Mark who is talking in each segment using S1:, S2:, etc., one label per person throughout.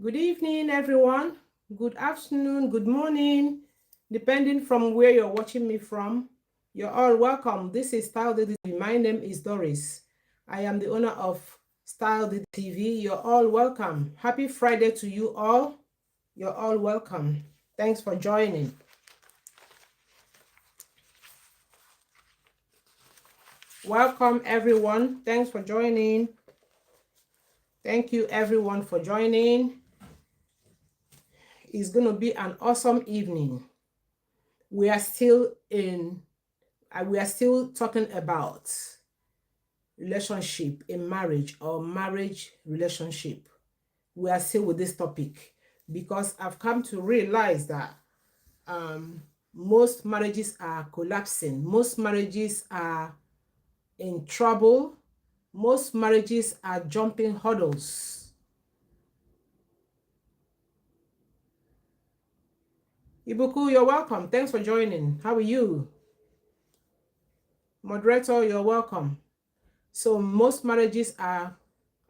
S1: Good evening, everyone. Good afternoon, good morning, depending from where you're watching me from. You're all welcome. This is Style Didi TV. My name is Doris. I am the owner of Style Didi TV. You're all welcome. Happy Friday to you all. You're all welcome. Thanks for joining. Welcome, everyone. Thanks for joining. Thank you, everyone, for joining. It's going to be an awesome evening. We are still talking about relationship in marriage or marriage relationship. We are still with this topic because I've come to realize that most marriages are collapsing. Most marriages are in trouble. Most marriages are jumping hurdles. Ibuku, you're welcome. Thanks for joining. How are you? Moderator, you're welcome. So most marriages are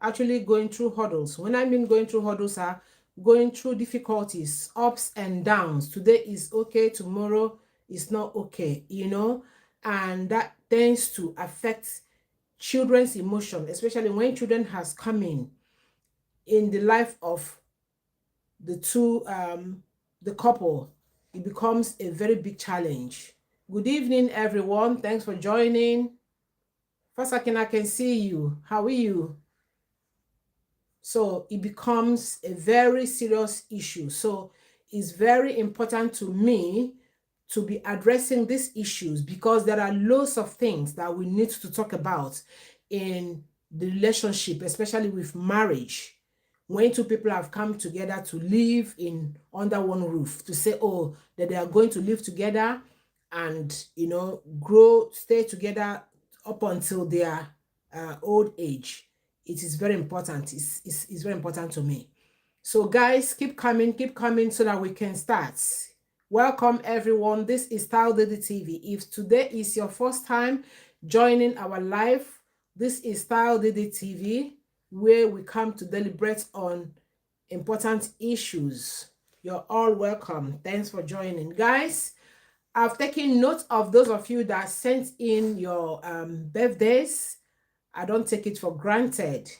S1: actually going through hurdles. When I mean going through hurdles, are going through difficulties, ups and downs. Today is okay, tomorrow is not okay, and that tends to affect children's emotion, especially when children has come in the life of the couple. It becomes a very big challenge. Good evening, everyone. Thanks for joining. First, I can see you. How are you? So it becomes a very serious issue. So it's very important to me to be addressing these issues because there are lots of things that we need to talk about in the relationship, especially with marriage. When two people have come together to live in under one roof, to say, oh, that they are going to live together and, grow, stay together up until their old age. It is very important. It's very important to me. So guys, keep coming so that we can start. Welcome everyone. This is Style Didi TV. If today is your first time joining our live, this is Style Didi TV, where we come to deliberate on important issues. You're all welcome. Thanks for joining. Guys, I've taken note of those of you that sent in your birthdays. I don't take it for granted.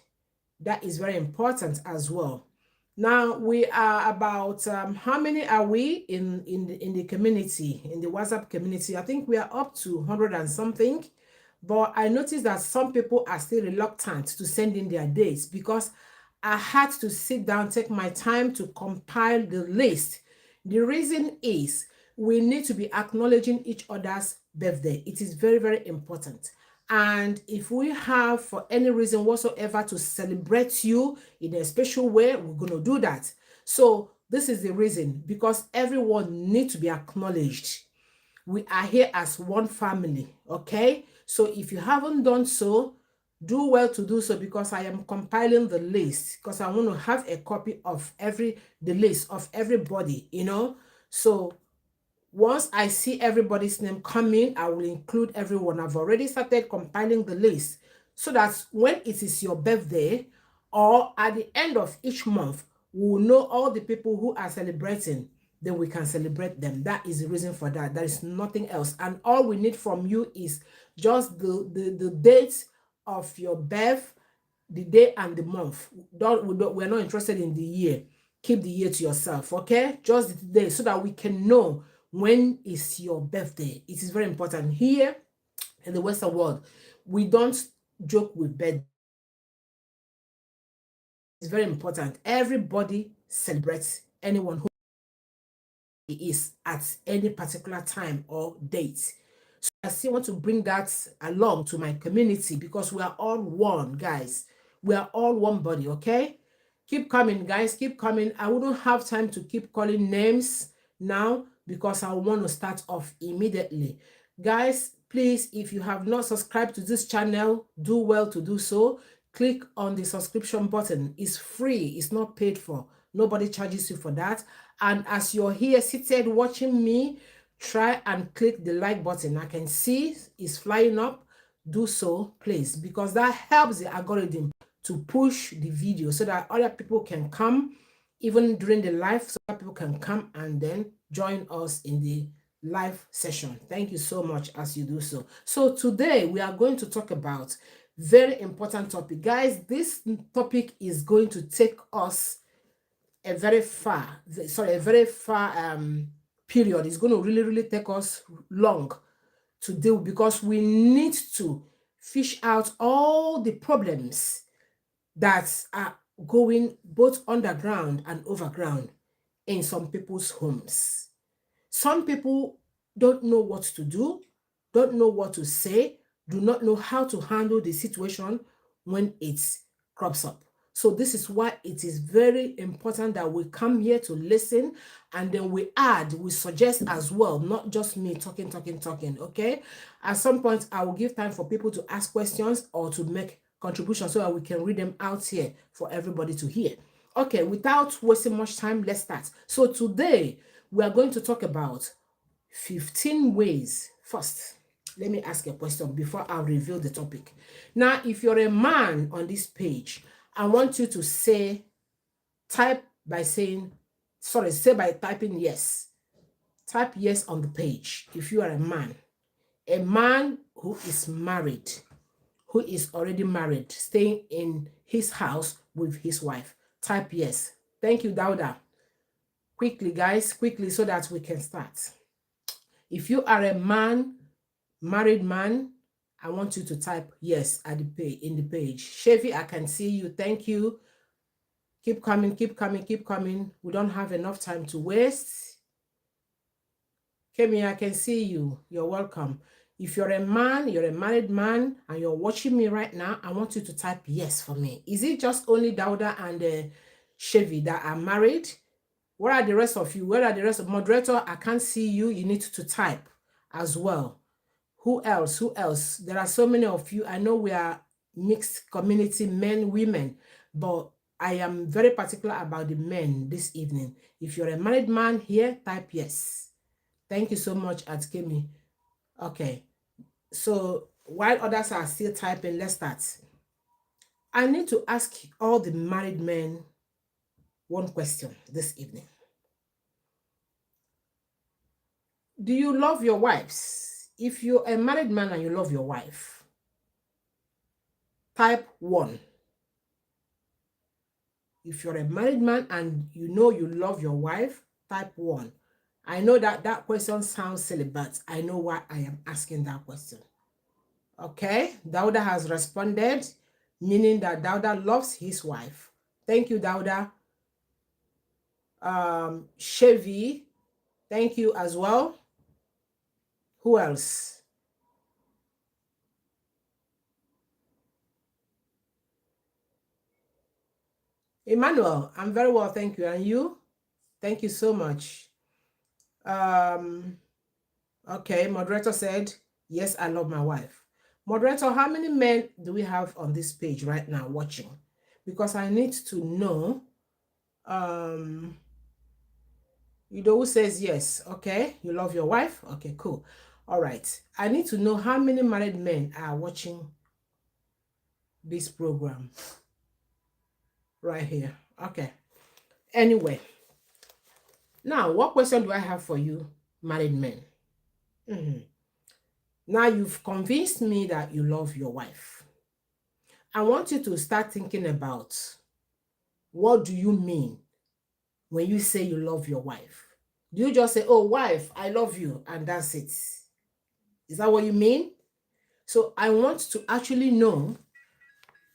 S1: That is very important as well. Now we are about how many are we in the community, in the WhatsApp community? I think we are up to 100 and something, but I noticed that some people are still reluctant to send in their dates because I had to sit down, take my time to compile the list. The reason is we need to be acknowledging each other's birthday. It is very, very important. And if we have, for any reason whatsoever, to celebrate you in a special way, we're going to do that. So this is the reason, because everyone needs to be acknowledged. We are here as one family, okay? So if you haven't done so, do well to do so, because I am compiling the list, because I want to have a copy of the list of everybody, So once I see everybody's name coming, I will include everyone. I've already started compiling the list so that when it is your birthday or at the end of each month, we will know all the people who are celebrating, then we can celebrate them. That is the reason for that. There is nothing else. And all we need from you is just the date of your birth, the day and the month. We're not interested in the year. Keep the year to yourself, okay? Just the day, so that we can know when is your birthday. It is very important. Here in the Western world, we don't joke with birthday. It's very important. Everybody celebrates anyone who is at any particular time or date. So I still want to bring that along to my community, because we are all one, guys. We are all one body, okay? Keep coming, guys. Keep coming. I wouldn't have time to keep calling names now, because I want to start off immediately. Guys, please, if you have not subscribed to this channel, do well to do so. Click on the subscription button. It's free. It's not paid for. Nobody charges you for that. And as you're here seated watching me, try and click the like button. I can see it's flying up. Do so, please, because that helps the algorithm to push the video so that other people can come even during the live, so that people can come and then join us in the live session. Thank you so much as you do so. So today we are going to talk about very important topic. Guys, this topic is going to take us a very far period. It's going to really take us long to deal, because we need to fish out all the problems that are going both underground and overground in some people's homes. Some people don't know what to do, don't know what to say, do not know how to handle the situation when it crops up. So this is why it is very important that we come here to listen, and then we suggest as well, not just me talking, okay? At some point, I will give time for people to ask questions or to make contributions so that we can read them out here for everybody to hear. Okay, without wasting much time, let's start. So today, we are going to talk about 15 ways. First, let me ask a question before I reveal the topic. Now, if you're a man on this page, I want you to say by typing yes. Type yes on the page if you are a man who is married, who is already married, staying in his house with his wife. Type yes. Thank you, Dauda. Quickly, guys, quickly, so that we can start. If you are a married man, I want you to type yes at the page, in the page. Chevy, I can see you. Thank you. Keep coming. We don't have enough time to waste. Kemi, I can see you. You're welcome. If you're a man, you're a married man, and you're watching me right now, I want you to type yes for me. Is it just only Dauda and Chevy that are married? Where are the rest of you? Where are the rest of moderator? I can't see you. You need to type as well. Who else? There are so many of you. I know we are mixed community, men, women, but I am very particular about the men this evening. If you're a married man here, type yes. Thank you so much, Atkemi. Okay. So while others are still typing, let's start. I need to ask all the married men one question this evening. Do you love your wives? If you're a married man and you love your wife, type 1. If you're a married man and you know you love your wife, type 1. I know that question sounds silly, but I know why I am asking that question. Okay, Dauda has responded, meaning that Dauda loves his wife. Thank you, Dauda. Chevy, thank you as well. Who else? Emmanuel, I'm very well, thank you. And you? Thank you so much. Okay, moderator said, yes, I love my wife. Moderator, how many men do we have on this page right now watching? Because I need to know. Who says yes. Okay, you love your wife. Okay, cool. All right. I need to know how many married men are watching this program right here. Okay. Anyway, now what question do I have for you, married men? Now you've convinced me that you love your wife. I want you to start thinking about, what do you mean when you say you love your wife? Do you just say, oh, wife, I love you, and that's it? Is that what you mean? So I want to actually know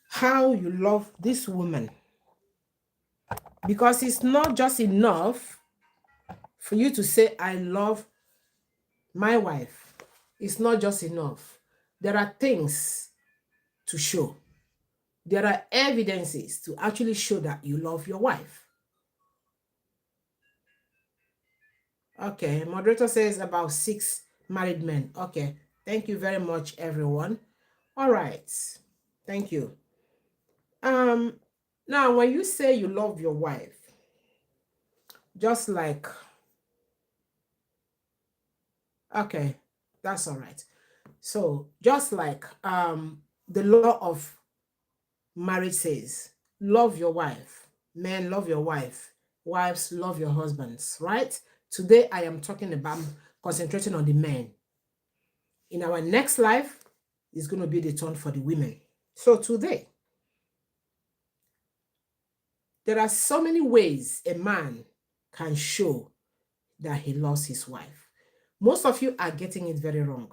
S1: how you love this woman, because it's not just enough for you to say, I love my wife. It's not just enough. There are things to show. There are evidences to actually show that you love your wife. Okay, moderator says about 6 married men. Okay, thank you very much, everyone. All right, thank you. Now, when you say you love your wife, just like, okay, that's all right. So just like the law of marriage says, love your wife. Men, love your wife. Wives, love your husbands, right? Today, I am talking about concentrating on the men. In our next life, it's going to be the turn for the women. So today, there are so many ways a man can show that he loves his wife. Most of you are getting it very wrong.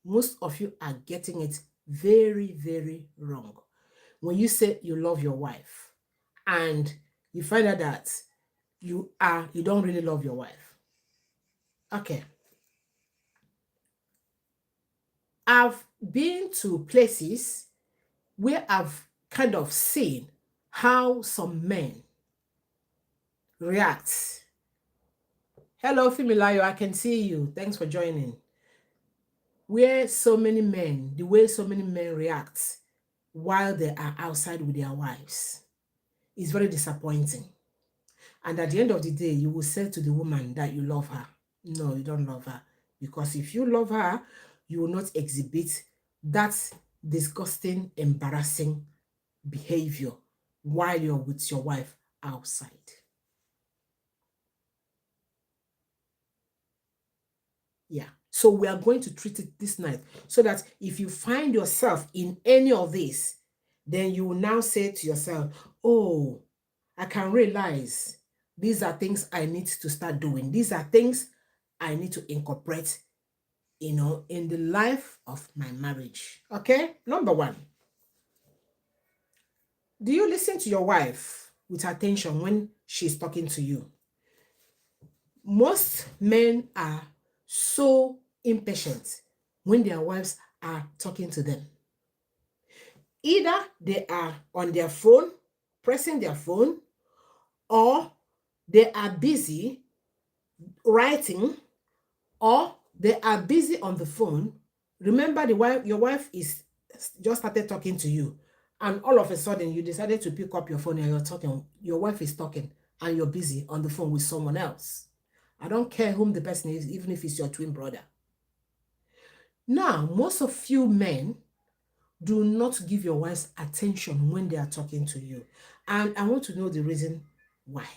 S1: Most of you are getting it very, very wrong. When you say you love your wife and you find out that you don't really love your wife. Okay. I've been to places where I've kind of seen how some men react. Hello, Fimilayo, I can see you. Thanks for joining. Where so many men, the way so many men react while they are outside with their wives is very disappointing. And at the end of the day, you will say to the woman that you love her. No, you don't love her. Because if you love her, you will not exhibit that disgusting, embarrassing behavior while you're with your wife outside. Yeah. So we are going to treat it this night so that if you find yourself in any of this, then you will now say to yourself, oh, I can realize these are things I need to start doing. These are things I need to incorporate, in the life of my marriage. Okay? Number one, do you listen to your wife with attention when she's talking to you? Most men are so impatient when their wives are talking to them. Either they are on their phone, pressing their phone, or they are busy writing, or they are busy on the phone. Remember, your wife is just started talking to you, and all of a sudden you decided to pick up your phone and you're talking. Your wife is talking, and you're busy on the phone with someone else. I don't care whom the person is, even if it's your twin brother. Now, most of you men do not give your wives attention when they are talking to you. And I want to know the reason why.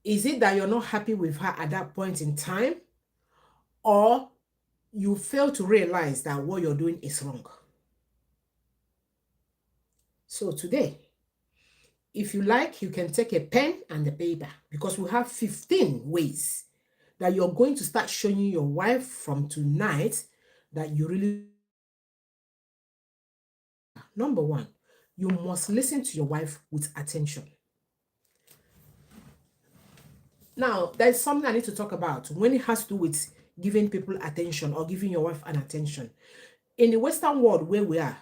S1: Is it that you're not happy with her at that point in time? Or you fail to realize that what you're doing is wrong? So today, if you like, you can take a pen and a paper because we have 15 ways that you're going to start showing your wife from tonight that you really. Number one, you must listen to your wife with attention. Now, there's something I need to talk about when it has to do with giving people attention or giving your wife an attention. In the Western world where we are,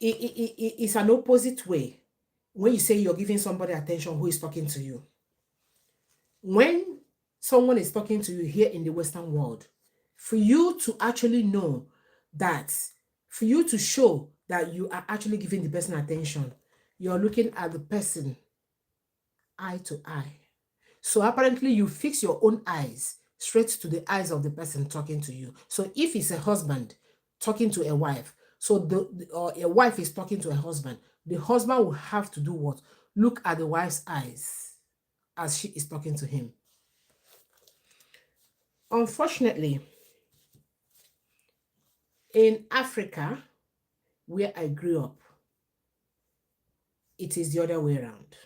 S1: it's an opposite way when you say you're giving somebody attention who is talking to you. When someone is talking to you here in the Western world, for you to actually know that, for you to show that you are actually giving the person attention, you're looking at the person eye to eye. So apparently you fix your own eyes straight to the eyes of the person talking to you. So if it's a husband talking to a wife, so a wife is talking to a husband, the husband will have to do what? Look at the wife's eyes as she is talking to him. Unfortunately, in Africa, where I grew up, it is the other way around.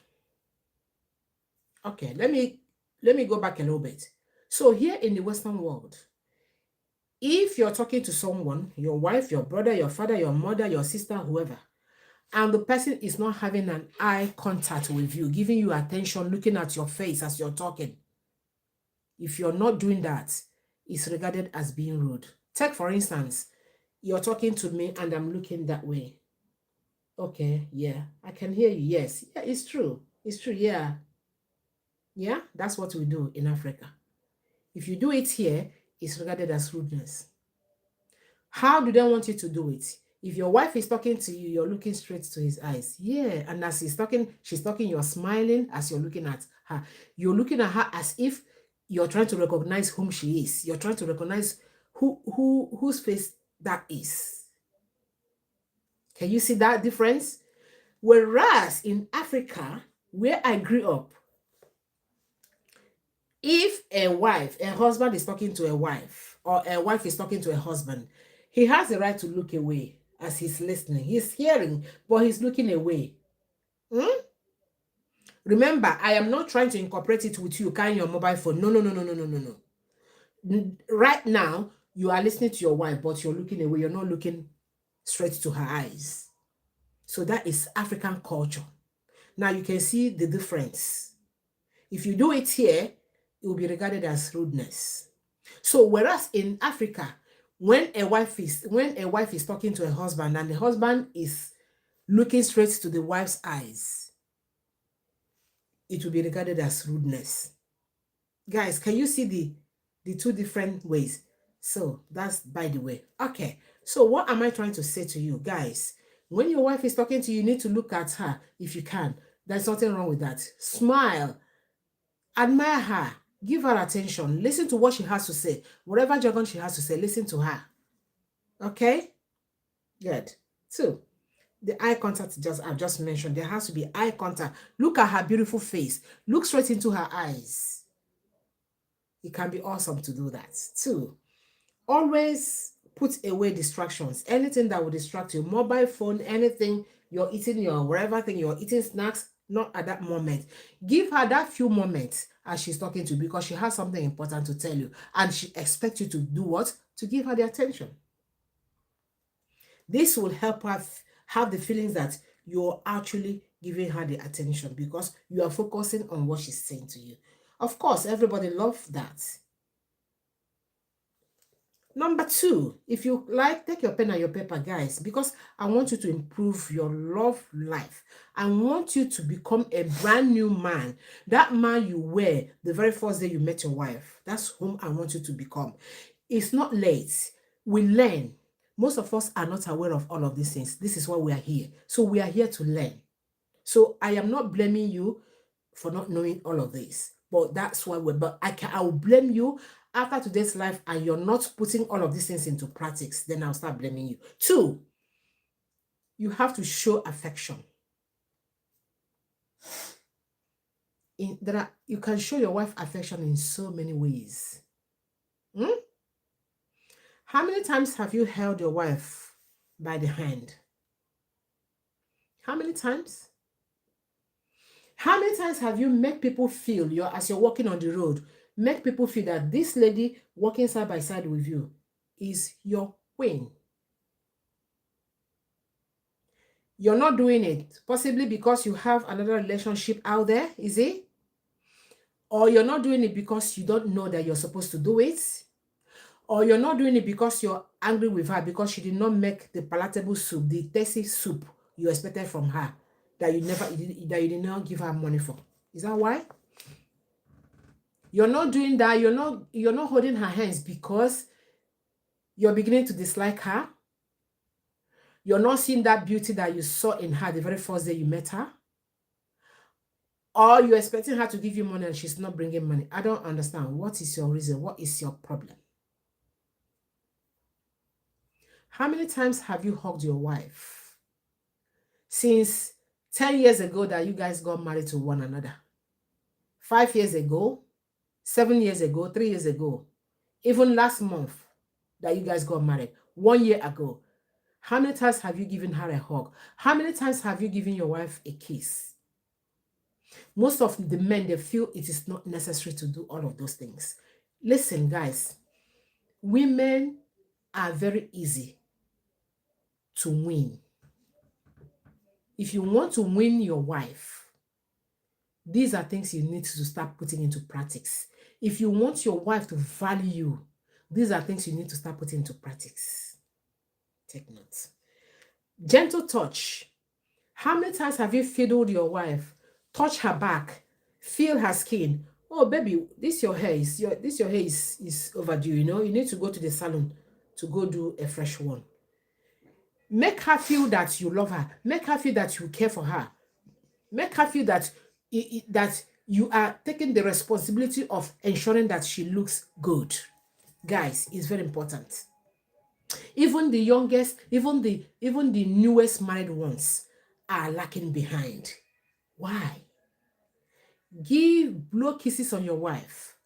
S1: Okay, let me go back a little bit. So here in the Western world, if you're talking to someone, your wife, your brother, your father, your mother, your sister, whoever, and the person is not having an eye contact with you, giving you attention, looking at your face as you're talking, if you're not doing that, it's regarded as being rude. Take, for instance, you're talking to me and I'm looking that way. Okay, yeah, I can hear you. Yes, yeah, it's true. It's true, yeah. Yeah, that's what we do in Africa. If you do it here, it's regarded as rudeness. How do they want you to do it? If your wife is talking to you, you're looking straight to his eyes. Yeah, and as she's talking, you're smiling as you're looking at her. You're looking at her as if you're trying to recognize whom she is. You're trying to recognize whose face that is. Can you see that difference? Whereas in Africa, Where I grew up, if a husband is talking to a wife, or a wife is talking to a husband, he has the right to look away as he's listening. He's hearing, but he's looking away. Hmm? Remember, I am not trying to incorporate it with you carrying your mobile phone. No, no, no, no, no, no, no, no. Right now, you are listening to your wife, but you're looking away. You're not looking straight to her eyes. So that is African culture. Now you can see the difference. If you do it here, it will be regarded as rudeness. So whereas in Africa, when a wife is talking to a husband and the husband is looking straight to the wife's eyes, it will be regarded as rudeness. Guys, can you see the two different ways? So that's by the way. Okay. So what am I trying to say to you guys? When your wife is talking to you, you need to look at her if you can. There's nothing wrong with that. Smile, admire her, give her attention, listen to what she has to say. Whatever jargon she has to say, listen to her. Okay? Good. Two, the eye contact I've just mentioned. There has to be eye contact. Look at her beautiful face. Look straight into her eyes. It can be awesome to do that. Two, always put away distractions. Anything that will distract you, mobile phone, anything you're eating, your wherever thing you're eating snacks, not at that moment. Give her that few moments as she's talking to you because she has something important to tell you and she expects you to do what? To give her the attention. This will help her have the feelings that you're actually giving her the attention because you are focusing on what she's saying to you. Of course, everybody loves that. Number two, if you like, take your pen and your paper, guys, because I want you to improve your love life. I want you to become a brand new man. That man you were the very first day you met your wife. That's whom I want you to become. It's not late. We learn. Most of us are not aware of all of these things. This is why we are here. So we are here to learn. So I am not blaming you for not knowing all of this. But that's why I will blame you after today's life and you're not putting all of these things into practice. Then I'll start blaming you. Two, you have to show affection. You can show your wife affection in so many ways. How many times have you held your wife by the hand? How many times? How many times have you make people feel as you're walking on the road, make people feel that this lady walking side by side with you is your queen? You're not doing it, possibly because you have another relationship out there, is it? Or you're not doing it because you don't know that you're supposed to do it? Or you're not doing it because you're angry with her because she did not make the palatable soup, the tasty soup you expected from her that you did not give her money for. Is that why? You're not doing that. You're not holding her hands because you're beginning to dislike her. You're not seeing that beauty that you saw in her the very first day you met her. Or you're expecting her to give you money and she's not bringing money. I don't understand. What is your reason? What is your problem? How many times have you hugged your wife since 10 years ago that you guys got married to one another? 5 years ago, 7 years ago, 3 years ago, even last month that you guys got married, 1 year ago. How many times have you given her a hug? How many times have you given your wife a kiss? Most of the men, they feel it is not necessary to do all of those things. Listen, guys, women are very easy to win. If you want to win your wife, these are things you need to start putting into practice. If you want your wife to value you, these are things you need to start putting into practice. Take notes. Gentle touch. How many times have you fiddled your wife? Touch her back, feel her skin. Oh, baby, this your hair is overdue. You need to go to the salon to go do a fresh one. Make her feel that you love her. Make her feel that you care for her. Make her feel that that you are taking the responsibility of ensuring that she looks good. Guys, it's very important. Even the youngest, even the newest married ones are lacking behind. Why? blow kisses on your wife,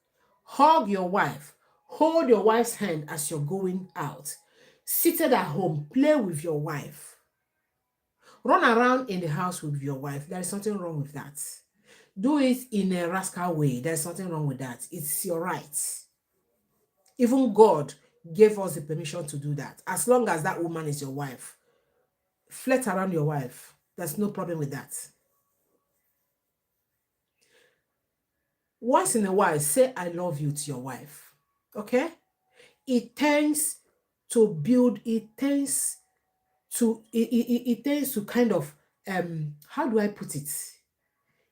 S1: hug your wife, hold your wife's hand as you're going out, seated at home, play with your wife, run around in the house with your wife. There is something wrong with that. Do it in a rascal way. There's something wrong with that. It's your right. Even God gave us the permission to do that. As long as that woman is your wife, flirt around your wife. There's no problem with that. Once in a while, say I love you to your wife. Okay? It tends to build, it tends to kind of how do I put it?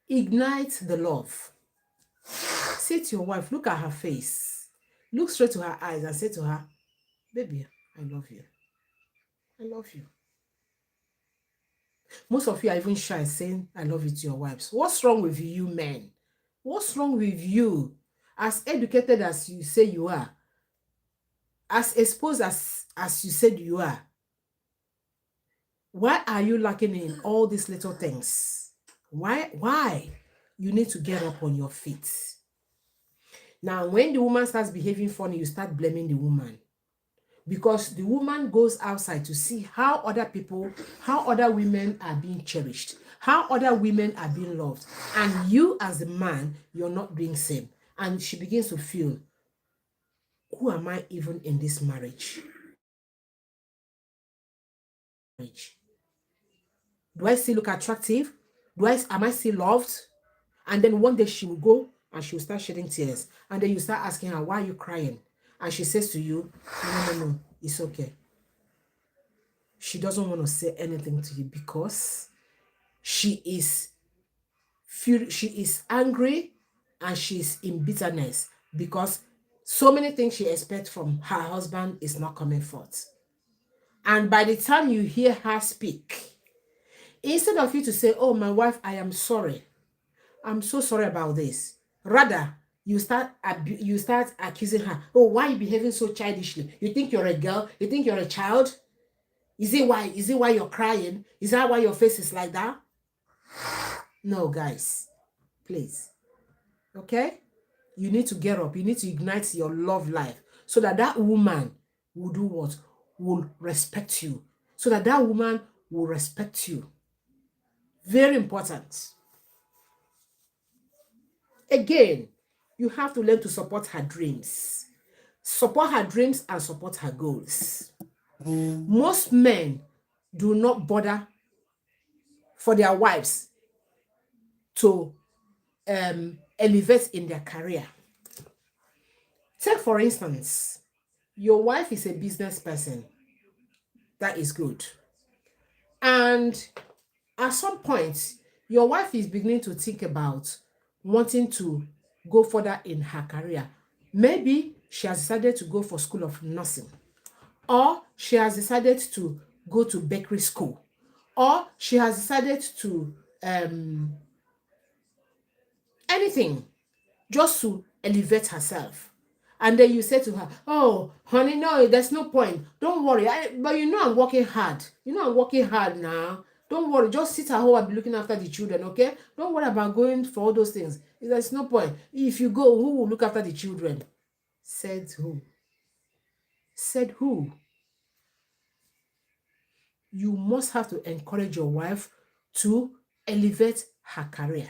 S1: Ignite the love. Say to your wife, look at her face, look straight to her eyes and say to her, baby, I love you. I love you. Most of you are even shy saying I love you to your wives. What's wrong with you, men? What's wrong with you? As educated as you say you are, as exposed as you said you are, why are you lacking in all these little things? Why? You need to get up on your feet. Now, when the woman starts behaving funny, you start blaming the woman. Because the woman goes outside to see how other people, how other women are being cherished, how other women are being loved. And you as a man, you're not doing same. And she begins to feel, who am I even in this marriage? Do I still look attractive? Am I still loved? And then one day she will go and she will start shedding tears. And then you start asking her, why are you crying? And she says to you, no, it's okay. She doesn't want to say anything to you because she is angry and she's in bitterness because so many things she expects from her husband is not coming forth. And by the time you hear her speak, instead of you to say, oh, my wife, I am sorry. I'm so sorry about this. Rather, you start accusing her. Oh, why are you behaving so childishly? You think you're a girl? You think you're a child? Is it why you're crying? Is that why your face is like that? No, guys, please. Okay? You need to get up. You need to ignite your love life so that that woman will do what? Will respect you. So that that woman will respect you. Very important. Again, you have to learn to support her dreams. Support her dreams and support her goals. Most men do not bother for their wives to elevate in their career. Take, for instance, your wife is a business person. That is good. And at some point, your wife is beginning to think about wanting to go further in her career. Maybe she has decided to go for school of nursing, or she has decided to go to bakery school, or she has decided to anything just to elevate herself. And then you say to her, oh, honey, no, there's no point. Don't worry. But you know I'm working hard. You know I'm working hard now. Don't worry. Just sit at home and be looking after the children, okay? Don't worry about going for all those things. There's no point. If you go, who will look after the children? Said who? Said who? You must have to encourage your wife to elevate her career.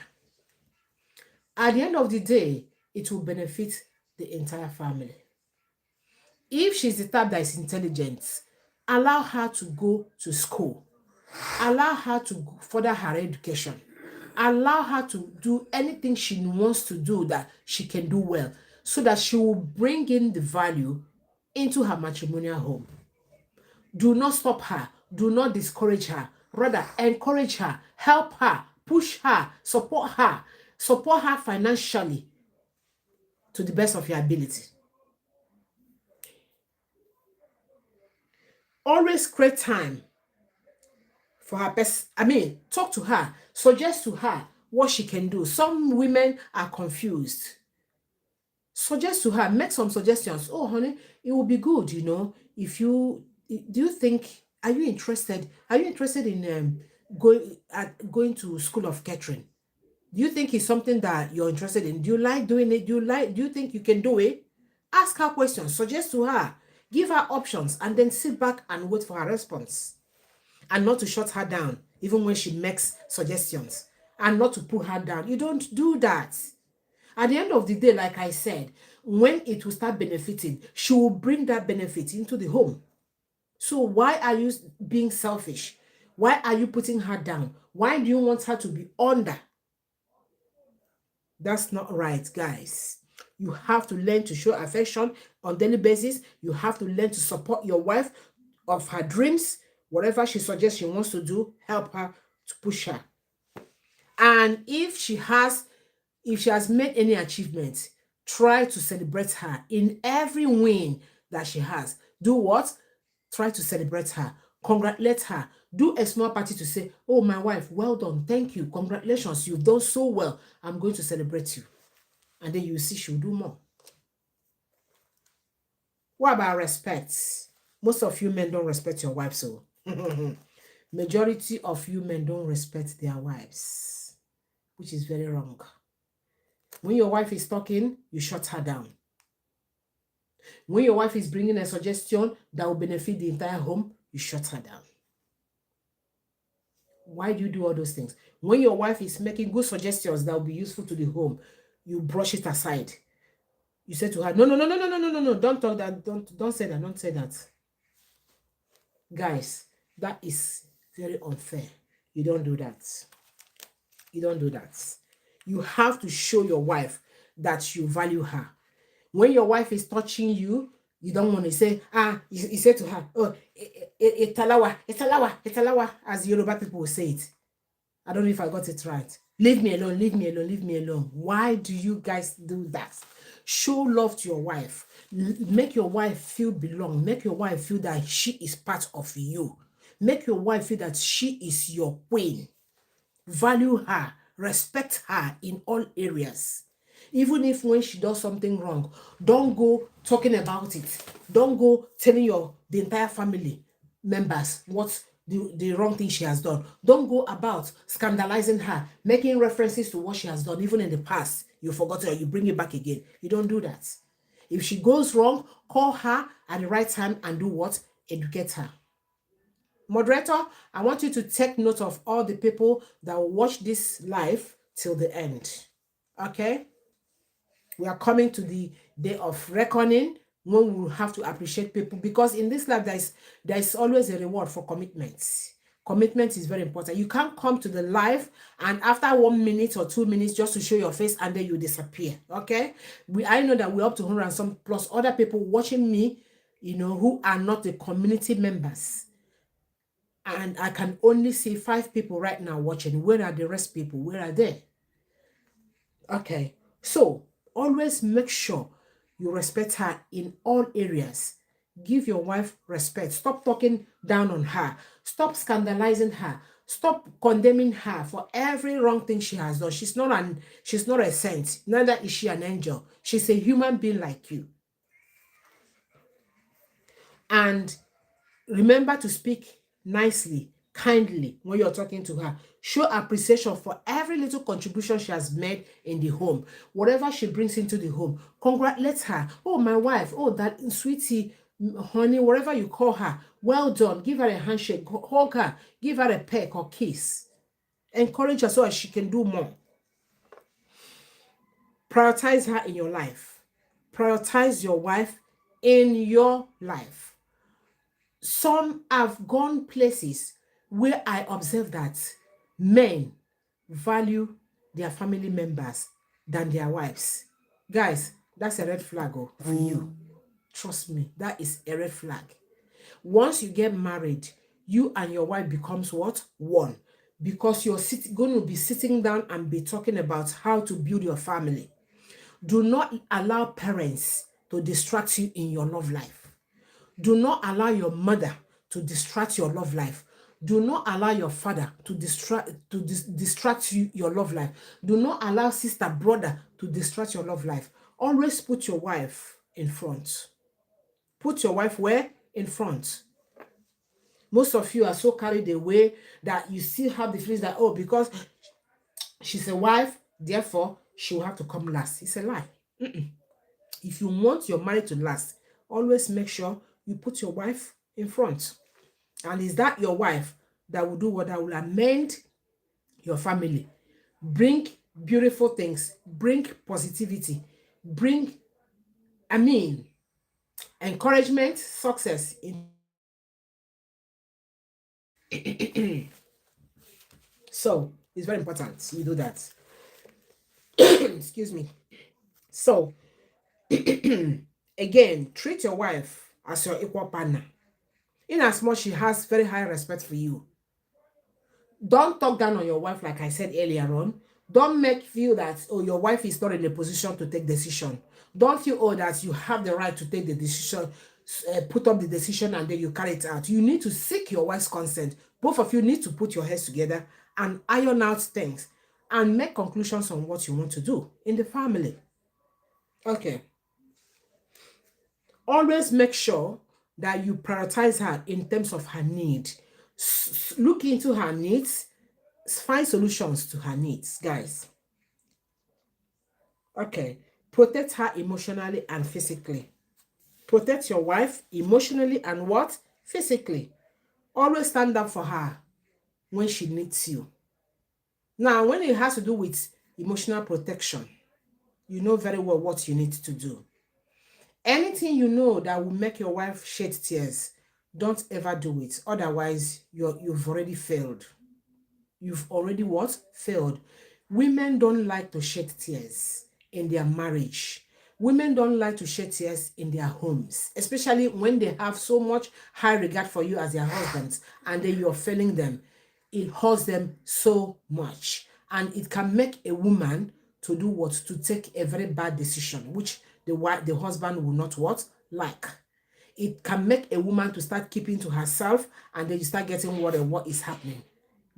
S1: At the end of the day, it will benefit the entire family. If she's the type that is intelligent, allow her to go to school. Allow her to further her education. Allow her to do anything she wants to do that she can do well, so that she will bring in the value into her matrimonial home. Do not stop her. Do not discourage her. Rather, encourage her, help her, push her, support her financially to the best of your ability. Always create time for her best. Talk to her, suggest to her what she can do. Some women are confused. Suggest to her, make some suggestions. Oh, honey, it will be good, if you do you think, are you interested in going to school of catering? Do you think it's something that you're interested in? Do you like doing it? Do you think you can do it? Ask her questions, suggest to her, give her options, and then sit back and wait for her response. And not to shut her down, even when she makes suggestions, and not to put her down. You don't do that. At the end of the day, like I said, when it will start benefiting, she will bring that benefit into the home. So why are you being selfish? Why are you putting her down? Why do you want her to be under? That's not right, guys. You have to learn to show affection on daily basis. You have to learn to support your wife of her dreams. Whatever she suggests she wants to do, help her to push her. And if she has made any achievements, try to celebrate her in every win that she has. Do what? Try to celebrate her. Congratulate her. Do a small party to say, oh, my wife, well done. Thank you. Congratulations. You've done so well. I'm going to celebrate you. And then you see she'll do more. What about respect? Most of you men don't respect your wives, so majority of you men don't respect their wives, which is very wrong. When your wife is talking, you shut her down. When your wife is bringing a suggestion that will benefit the entire home, you shut her down. Why do you do all those things? When your wife is making good suggestions that will be useful to the home, you brush it aside. You say to her, no, don't talk that, don't say that, don't say that. Guys, that is very unfair. You don't do that. You don't do that. You have to show your wife that you value her. When your wife is touching you, you don't want to say, you say to her, oh, italawa, as Yoruba people will say it. I don't know if I got it right. Leave me alone, leave me alone, leave me alone. Why do you guys do that? Show love to your wife. Make your wife feel belong. Make your wife feel that she is part of you. Make your wife feel that she is your queen. Value her. Respect her in all areas. Even if when she does something wrong, don't go talking about it. Don't go telling the entire family members what the wrong thing she has done. Don't go about scandalizing her, making references to what she has done, even in the past. You forgot it or you bring it back again. You don't do that. If she goes wrong, call her at the right time and do what? Educate her. Moderator, I want you to take note of all the people that will watch this live till the end. Okay? We are coming to the day of reckoning when we will have to appreciate people, because in this life there is always a reward for commitments. Commitment is very important. You can't come to the live and after 1 minute or 2 minutes just to show your face and then you disappear. Okay? I know that we're up to 100 and some plus other people watching me, who are not the community members. And I can only see 5 people right now watching. Where are the rest people? Where are they? Okay. So always make sure you respect her in all areas. Give your wife respect. Stop talking down on her. Stop scandalizing her. Stop condemning her for every wrong thing she has done. She's not a saint. Neither is she an angel. She's a human being like you. And remember to speak nicely, kindly when you're talking to her. Show appreciation for every little contribution she has made in the home. Whatever she brings into the home, congratulate her. Oh, my wife. Oh, that sweetie, honey, whatever you call her. Well done. Give her a handshake. Hug her. Give her a peck or kiss. Encourage her so that she can do more. Prioritize her in your life. Prioritize your wife in your life. Some have gone places where I observe that men value their family members than their wives. Guys, that's a red flag for you. Trust me, that is a red flag. Once you get married, you and your wife becomes what? One. Because you're going to be sitting down and be talking about how to build your family. Do not allow parents to distract you in your love life. Do not allow your mother to distract your love life. Do not allow your father to distract you, your love life. Do not allow sister, brother to distract your love life. Always put your wife in front. Put your wife where? In front. Most of you are so carried away that you still have the feelings that, oh, because she's a wife, Therefore, she will have to come last. It's a lie. If you want your marriage to last, always make sure you put your wife in front. And is that your wife that will do what? That will amend your family, bring beautiful things, bring positivity, bring, I mean, encouragement, success in so it's very important you do that. Excuse me. So again, treat your wife as your equal partner. In as much she has very high respect for you, don't talk down on your wife like I said earlier on. Don't make feel that, oh, your wife is not in a position to take decision. Don't feel, oh, that you have the right to take the decision, put up the decision and then you carry it out. You need to seek your wife's consent. Both of you need to put your heads together and iron out things and make conclusions on what you want to do in the family. Okay. Always make sure that you prioritize her in terms of her need. Look into her needs, find solutions to her needs, guys. Okay. Protect her emotionally and physically. Protect your wife emotionally and what? Physically. Always stand up for her when she needs you. Now, when it has to do with emotional protection, you know very well what you need to do. Anything you know that will make your wife shed tears, don't ever do it. Otherwise, you've already failed. You've already what? Failed. Women don't like to shed tears in their marriage. Women don't like to shed tears in their homes, especially when they have so much high regard for you as their husbands and then you're failing them. It hurts them so much. And it can make a woman to do what? To take a very bad decision, which the husband will not what? Like. It can make a woman to start keeping to herself and then you start getting what is happening.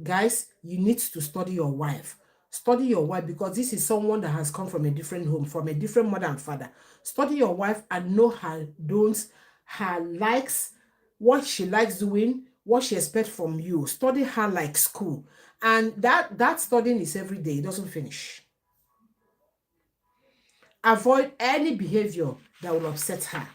S1: Guys, you need to study your wife. Study your wife because this is someone that has come from a different home, from a different mother and father. Study your wife and know her don'ts, her likes, what she likes doing, what she expects from you. Study her like school. And that studying is every day. It doesn't finish. Avoid any behavior that will upset her.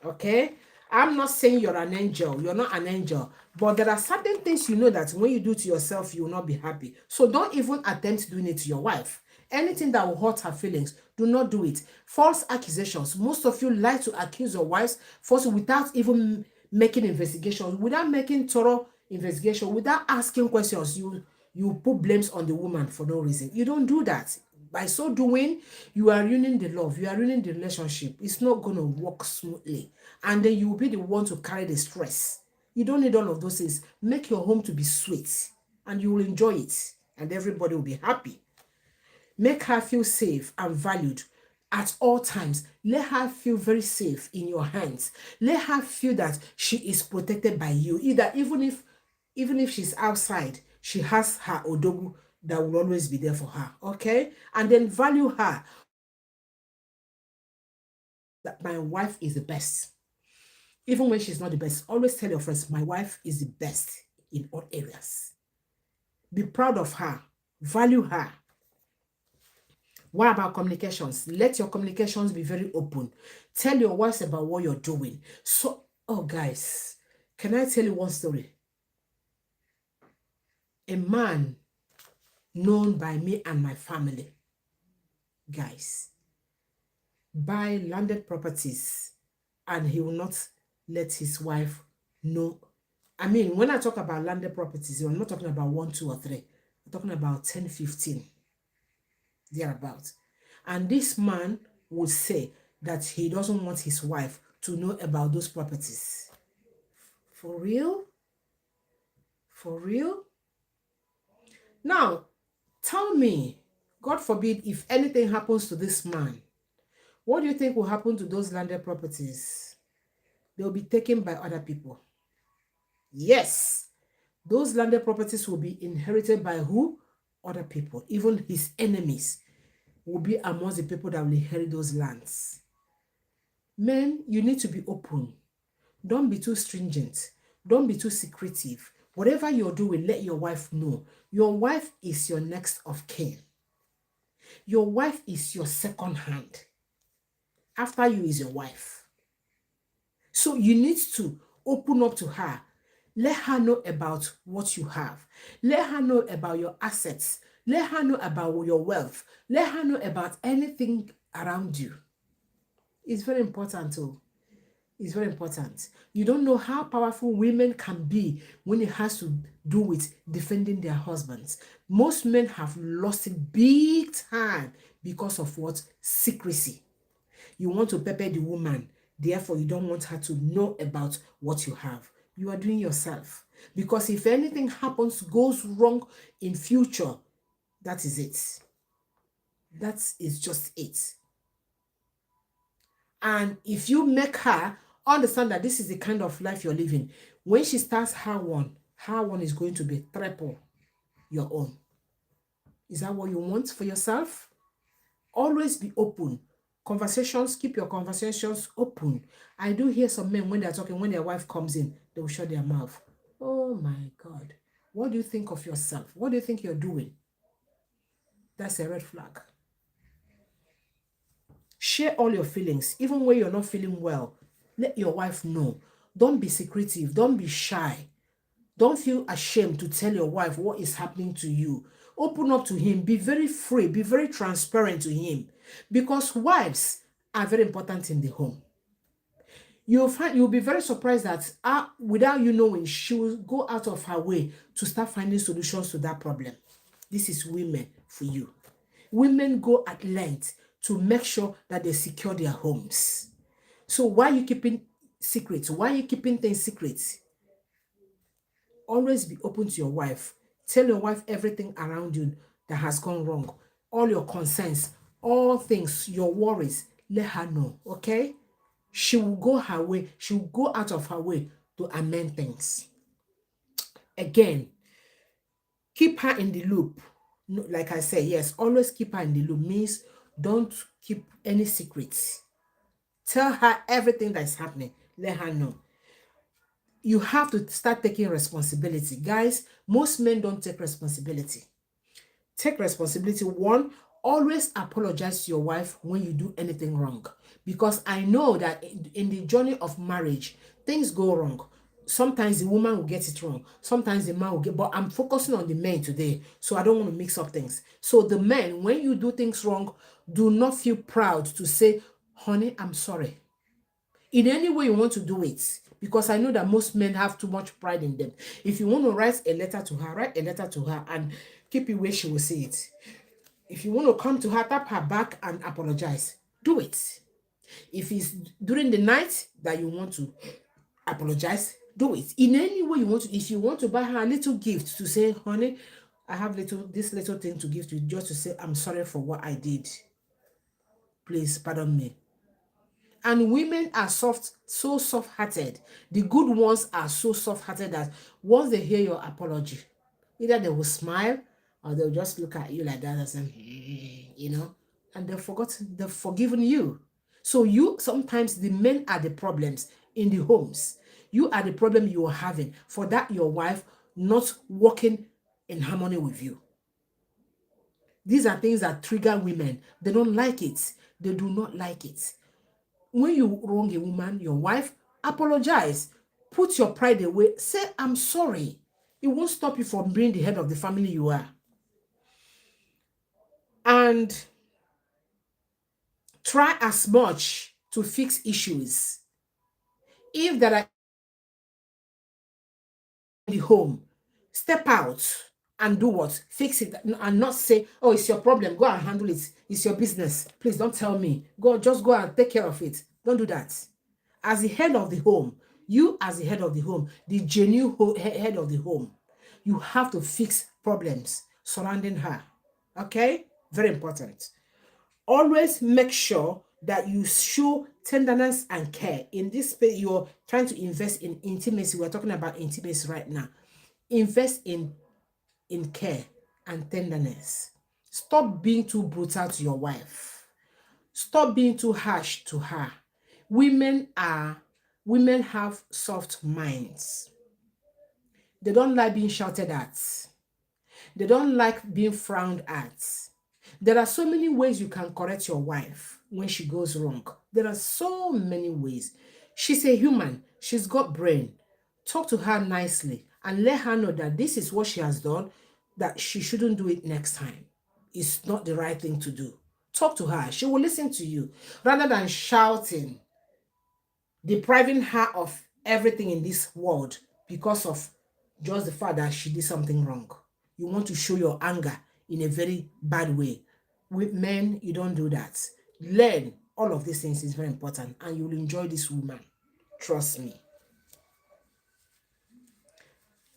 S1: Okay? I'm not saying you're an angel. You're not an angel. But there are certain things you know that when you do to yourself, you will not be happy. So don't even attempt doing it to your wife. Anything that will hurt her feelings, do not do it. False accusations. Most of you like to accuse your wives falsely without even making investigations, without making thorough investigation, without asking questions. You put blames on the woman for no reason. You don't do that. By so doing, you are ruining the love, you are ruining the relationship. It's not going to work smoothly. And then you will be the one to carry the stress. You don't need all of those things. Make your home to be sweet and you will enjoy it and everybody will be happy. Make her feel safe and valued at all times. Let her feel very safe in your hands. Let her feel that she is protected by you. Even if she's outside, she has her odogu that will always be there for her. Okay? And then value her. That my wife is the best. Even when she's not the best, always tell your friends, my wife is the best in all areas. Be proud of her. Value her. What about communications? Let your communications be very open. Tell your wives about what you're doing. So, oh guys, can I tell you one story? A man known by me and my family, guys, buy landed properties and he will not let his wife know. I mean, when I talk about landed properties, I'm not talking about 1, 2, or 3. I'm talking about 10, 15, thereabout. And this man would say that he doesn't want his wife to know about those properties. For real? For real? Now, tell me, God forbid, if anything happens to this man, what do you think will happen to those landed properties? They'll be taken by other people. Yes, those landed properties will be inherited by who? Other people. Even his enemies will be amongst the people that will inherit those lands. Men, you need to be open. Don't be too stringent. Don't be too secretive. Whatever you're doing, let your wife know. Your wife is your next of kin. Your wife is your second hand. After you is your wife. So you need to open up to her. Let her know about what you have. Let her know about your assets. Let her know about your wealth. Let her know about anything around you. It's very important too. It's very important. You don't know how powerful women can be when it has to do with defending their husbands. Most men have lost it big time because of what? Secrecy. You want to pepper the woman, therefore you don't want her to know about what you have. You are doing yourself. Because if anything happens, goes wrong in future, that is it. That is just it. And if you make her understand that this is the kind of life you're living, when she starts her one is going to be triple your own. Is that what you want for yourself? Always be open. Conversations, keep your conversations open. I do hear some men when they're talking, when their wife comes in, they will shut their mouth. Oh my God. What do you think of yourself? What do you think you're doing? That's a red flag. Share all your feelings, even when you're not feeling well. Let your wife know. Don't be secretive. Don't be shy. Don't feel ashamed to tell your wife what is happening to you. Open up to him. Be very free. Be very transparent to him. Because wives are very important in the home. You'll be very surprised that without you knowing, she will go out of her way to start finding solutions to that problem. This is women for you. Women go at length to make sure that they secure their homes. So why are you keeping secrets? Why are you keeping things secrets? Always be open to your wife. Tell your wife everything around you that has gone wrong. All your concerns, all things, your worries, let her know, okay? She will go her way. She will go out of her way to amend things. Again, keep her in the loop. Like I said, yes, always keep her in the loop means don't keep any secrets. Tell her everything that's happening. Let her know. You have to start taking responsibility. Guys, most men don't take responsibility. Take responsibility. One, always apologize to your wife when you do anything wrong. Because I know that in the journey of marriage, things go wrong. Sometimes the woman will get it wrong. Sometimes the man will get, but I'm focusing on the men today, so I don't want to mix up things. So the men, when you do things wrong, do not feel proud to say, honey, I'm sorry. In any way you want to do it, because I know that most men have too much pride in them. If you want to write a letter to her, write a letter to her and keep it where she will see it. If you want to come to her, tap her back and apologize, do it. If it's during the night that you want to apologize, do it. In any way you want to. If you want to buy her a little gift to say, honey, I have this little thing to give to you, just to say, I'm sorry for what I did. Please pardon me. And women are so soft-hearted. The good ones are so soft-hearted that once they hear your apology, either they will smile or they'll just look at you like that and say, and they've forgiven you. So sometimes the men are the problems in the homes. You are the problem you are having. For that, your wife not working in harmony with you. These are things that trigger women. They don't like it. They do not like it. When you wrong a woman, your wife, apologize. Put your pride away. Say, I'm sorry. It won't stop you from being the head of the family you are. And try as much to fix issues. If there are in the home, step out and do what? Fix it and not say, oh, it's your problem. Go and handle it. It's your business. Please don't tell me. Just go and take care of it. Don't do that. As the head of the home, you as the head of the home, the genuine head of the home, you have to fix problems surrounding her. Okay? Very important. Always make sure that you show tenderness and care. In this space, you're trying to invest in intimacy. We're talking about intimacy right now. Invest in care and tenderness. Stop being too brutal to your wife. Stop being too harsh to her. Women have soft minds. They don't like being shouted at. They don't like being frowned at. There are so many ways you can correct your wife when she goes wrong. There are so many ways. She's a human. She's got brain. Talk to her nicely and let her know that this is what she has done, that she shouldn't do it next time. It's not the right thing to do. Talk to her. She will listen to you rather than shouting, depriving her of everything in this world because of just the fact that she did something wrong. You want to show your anger in a very bad way. With men, you don't do that. Learn all of these things is very important, and you'll enjoy this woman. Trust me.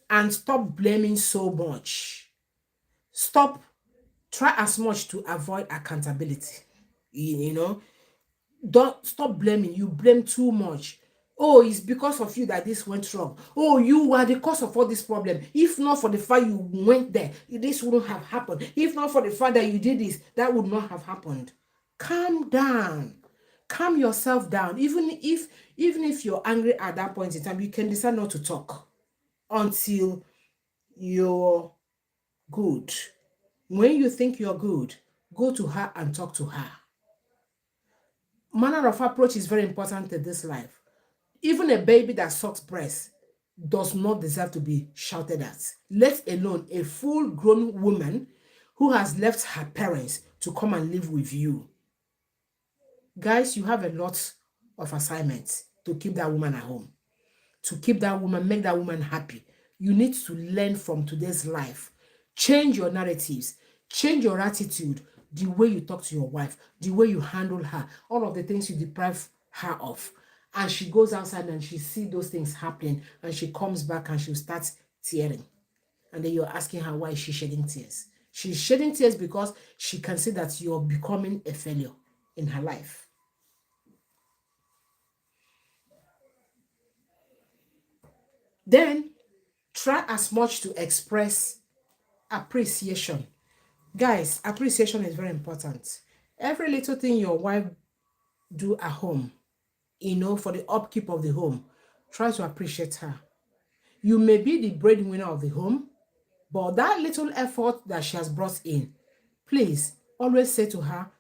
S1: And stop blaming so much. Stop, try as much to avoid accountability. You know, don't stop blaming. You blame too much. Oh, it's because of you that this went wrong. Oh, you are the cause of all this problem. If not for the fact you went there, this wouldn't have happened. If not for the fact that you did this, that would not have happened. Calm down. Calm yourself down. Even if you're angry at that point in time, you can decide not to talk until you're good. When you think you're good, go to her and talk to her. Manner of approach is very important in this life. Even a baby that sucks breast does not deserve to be shouted at, let alone a full-grown woman who has left her parents to come and live with you. Guys, you have a lot of assignments to keep that woman at home, to keep that woman, make that woman happy. You need to learn from today's life. Change your narratives, change your attitude, the way you talk to your wife, the way you handle her, all of the things you deprive her of. And she goes outside and she sees those things happening and she comes back and she'll start tearing. And then you're asking her why she's shedding tears. She's shedding tears because she can see that you're becoming a failure in her life. Then try as much to express appreciation. Guys, appreciation is very important. Every little thing your wife do at home, for the upkeep of the home, try to appreciate her. You may be the breadwinner of the home, but that little effort that she has brought in, please always say to her,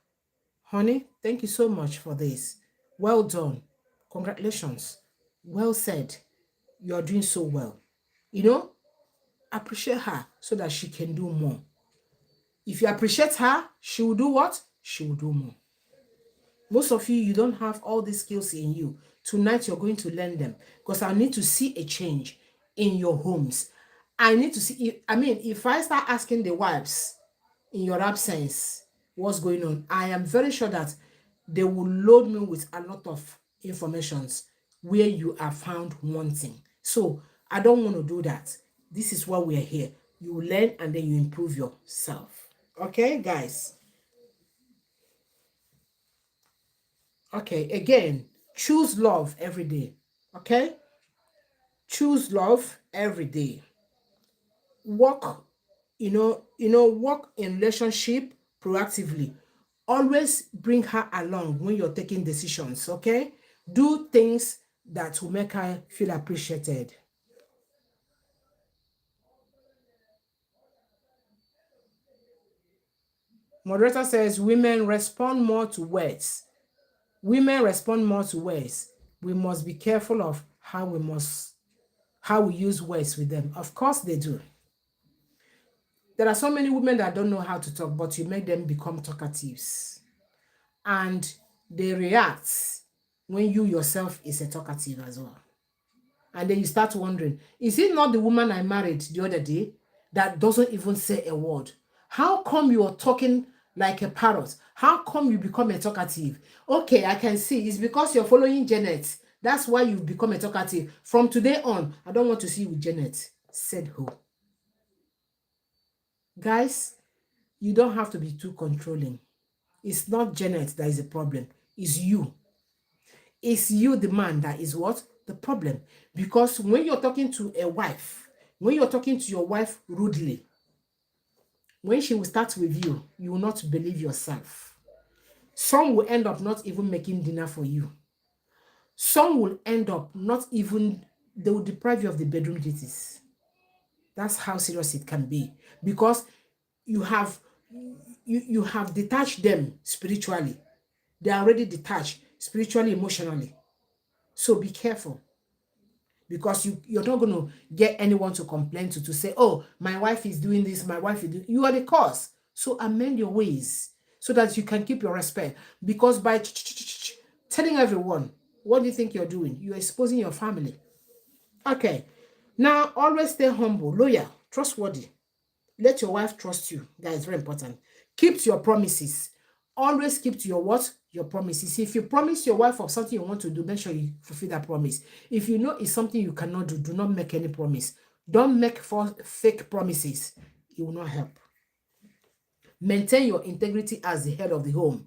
S1: honey, thank you so much for this. Well done. Congratulations. Well said. You're doing so well. Appreciate her so that she can do more. If you appreciate her, she will do what? She will do more. Most of you don't have all these skills in you. Tonight, you're going to learn them because I need to see a change in your homes. I need to see, if I start asking the wives in your absence what's going on, I am very sure that they will load me with a lot of informations where you are found wanting. So I don't want to do that. This is why we are here. You learn and then you improve yourself. Okay, guys? Okay, again, choose love every day. Okay? Choose love every day. Work, work in relationship proactively. Always bring her along when you're taking decisions, okay? Do things that will make her feel appreciated. Moderator says women respond more to words. Women respond more to words. We must be careful of how we use words with them. Of course they do. There are so many women that don't know how to talk, but you make them become talkatives. And they react when you yourself is a talkative as well. And then you start wondering, is it not the woman I married the other day that doesn't even say a word? How come you are talking like a parrot? How come you become a talkative? Okay, I can see it's because you're following Janet. That's why you've become a talkative. From today on, I don't want to see you with Janet, said who? Guys, you don't have to be too controlling. It's not Janet that is the problem. It's you. It's you, the man, that is what? The problem. Because when you're talking to a wife, when you're talking to your wife rudely, when she will start with you, you will not believe yourself. Some will end up not even making dinner for you. Some will end up they will deprive you of the bedroom duties. That's how serious it can be. Because you have you have detached them spiritually. They are already detached spiritually, emotionally. So be careful, because you're not going to get anyone to complain to say, oh, my wife is doing this, my wife is doing. You are the cause. So amend your ways so that you can keep your respect. Because by telling everyone, what do you think you're doing? You're exposing your family. Okay. Now, always stay humble, loyal, trustworthy. Let your wife trust you. That is very important. Keep to your promises. Always keep to your what? Your promises. If you promise your wife of something you want to do, make sure you fulfill that promise. If you know it's something you cannot do, do not make any promise. Don't make fake promises. It will not help. Maintain your integrity as the head of the home.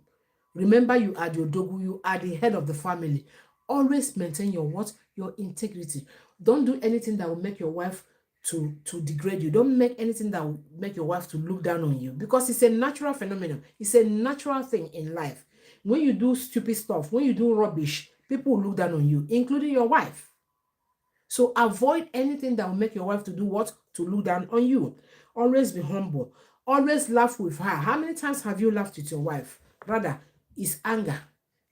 S1: Remember, you are the odogu, you are the head of the family. Always maintain your what? Your integrity. Don't do anything that will make your wife to degrade you. Don't make anything that will make your wife to look down on you, because it's a natural phenomenon. It's a natural thing in life. When you do stupid stuff, when you do rubbish, people will look down on you, including your wife. So avoid anything that will make your wife to do what? To look down on you. Always be humble. Always laugh with her. How many times have you laughed with your wife? Rather, it's anger.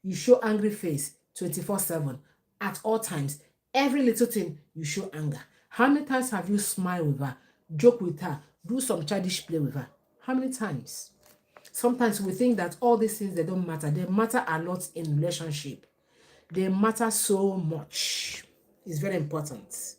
S1: You show angry face 24/7 at all times. Every little thing you show anger. How many times have you smiled with her, joke with her, do some childish play with her? How many times? Sometimes we think that all these things, they don't matter. They matter a lot in relationship. They matter so much. It's very important.